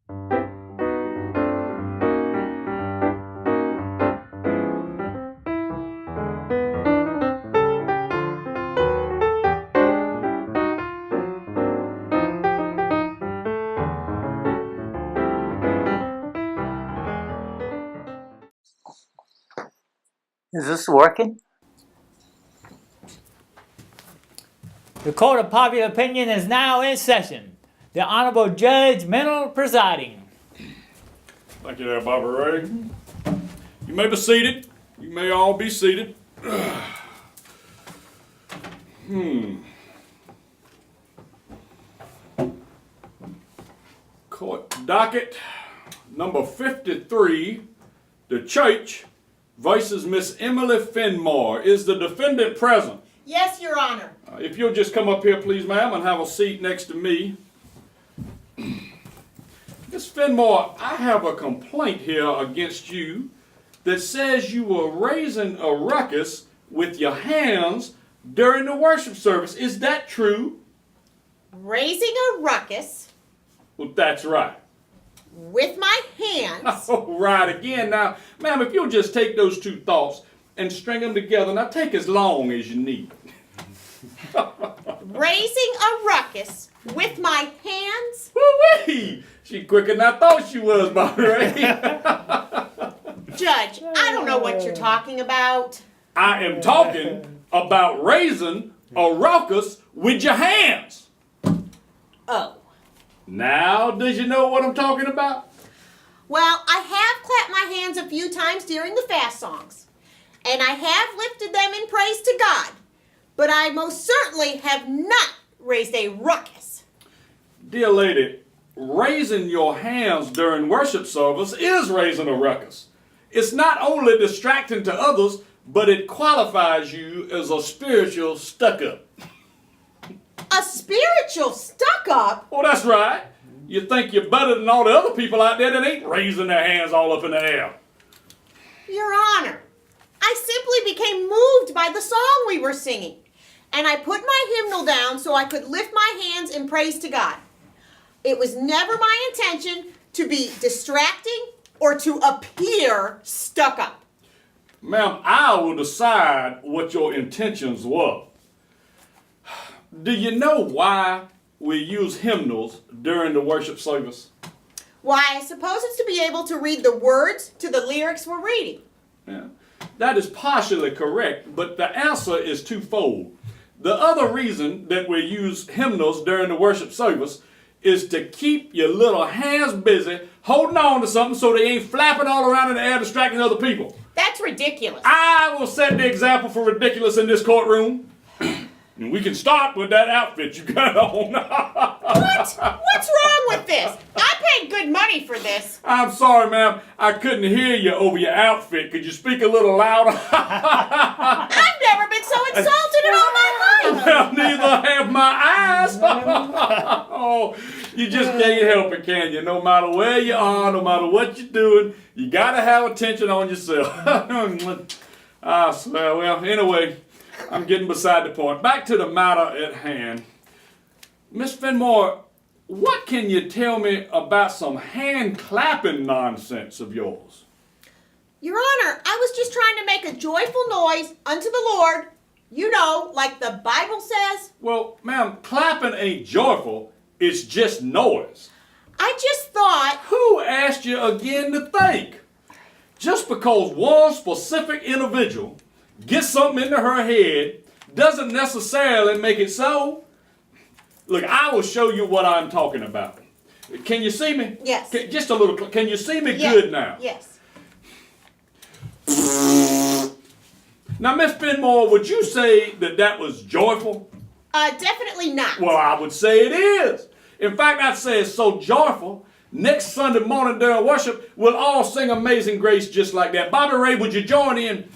Is this working? The court of popular opinion is now in session. The Honorable Judge Mennel presiding. Thank you there, Bobby Ray. You may be seated. You may all be seated. Court docket number 53, the church versus Miss Emily Fenmore. Is the defendant present? Yes, Your Honor. If you'll just come up here, please, ma'am, and have a seat next to me. Miss Fenmore, I have a complaint here against you that says you were raising a ruckus with your hands during the worship service. Is that true? Raising a ruckus Well, that's right. with my hands. Oh, right again. Now, ma'am, if you'll just take those two thoughts and string them together, now take as long as you need. Raising a ruckus with my hands. Woo-wee! She quicker than I thought she was, Bobby Ray. Judge, I don't know what you're talking about. I am talking about raising a ruckus with your hands. Oh. Now, does you know what I'm talking about? Well, I have clapped my hands a few times during the fast songs, and I have lifted them in praise to God, but I most certainly have not raised a ruckus. Dear lady, raising your hands during worship service is raising a ruckus. It's not only distracting to others, but it qualifies you as a spiritual stuck-up. A spiritual stuck-up? Oh, that's right. You think you're better than all the other people out there that ain't raising their hands all up in the air. Your Honor, I simply became moved by the song we were singing, and I put my hymnal down so I could lift my hands in praise to God. It was never my intention to be distracting or to appear stuck up. Ma'am, I will decide what your intentions were. Do you know why we use hymnals during the worship service? Why, I suppose it's to be able to read the words to the lyrics we're reading. Yeah, that is partially correct, but the answer is twofold. The other reason that we use hymnals during the worship service is to keep your little hands busy holding on to something so they ain't flapping all around in the air distracting other people. That's ridiculous. I will set the example for ridiculous in this courtroom. And we can start with that outfit you got on. What? What's wrong with this? I paid good money for this. I'm sorry, ma'am. I couldn't hear you over your outfit. Could you speak a little louder? I've never been so insulted in all my life. Well, neither have my eyes. Oh, you just can't help it, can you? No matter where you are, no matter what you're doing, you got to have attention on yourself. I swear. Well, anyway, I'm getting beside the point. Back to the matter at hand. Miss Fenmore, what can you tell me about some hand clapping nonsense of yours? Your Honor, I was just trying to make a joyful noise unto the Lord. You know, like the Bible says. Well, ma'am, clapping ain't joyful. It's just noise. I just thought... Who asked you again to think? Just because one specific individual gets something into her head doesn't necessarily make it so. Look, I will show you what I'm talking about. Can you see me? Yes. Just a little. Can you see me good now? Yes. Now, Miss Fenmore, would you say that that was joyful? Definitely not. Well, I would say it is. In fact, I'd say it's so joyful, next Sunday morning during worship, we'll all sing Amazing Grace just like that. Bobby Ray, would you join in?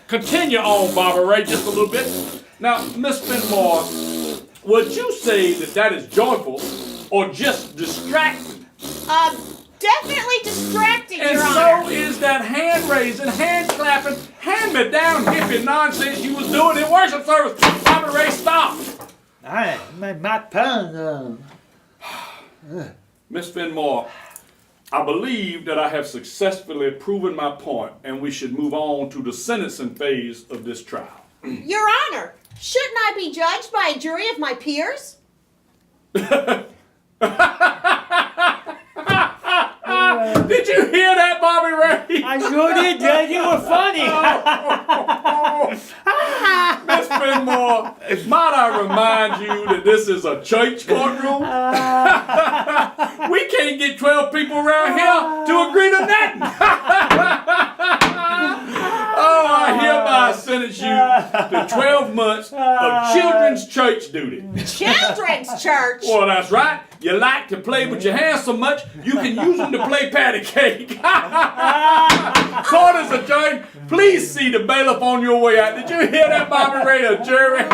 Continue on, Barbara Ray, just a little bit. Now, Miss Fenmore, would you say that that is joyful or just distracting? Definitely distracting, And Your so Honor. is that hand raising, hand clapping, hand me down hippie nonsense you was doing in worship service. Barbara Ray, stop. My tongue. Miss Fenmore, I believe that I have successfully proven my point, and we should move on to the sentencing phase of this trial. Your Honor, shouldn't I be judged by a jury of my peers? Did you hear that, Bobby Ray? I sure did, Judge. You were funny. Miss Fenmore, might I remind you that this is a church courtroom? We can't get 12 people around here to agree to nothing. Oh, I hereby sentence you to 12 months of children's church duty. Children's church? Well, that's right. You like to play with your hands so much, you can use them to play patty cake. Court is adjourned. Please see the bailiff on your way out. Did you hear that, Bobby Ray, a jury?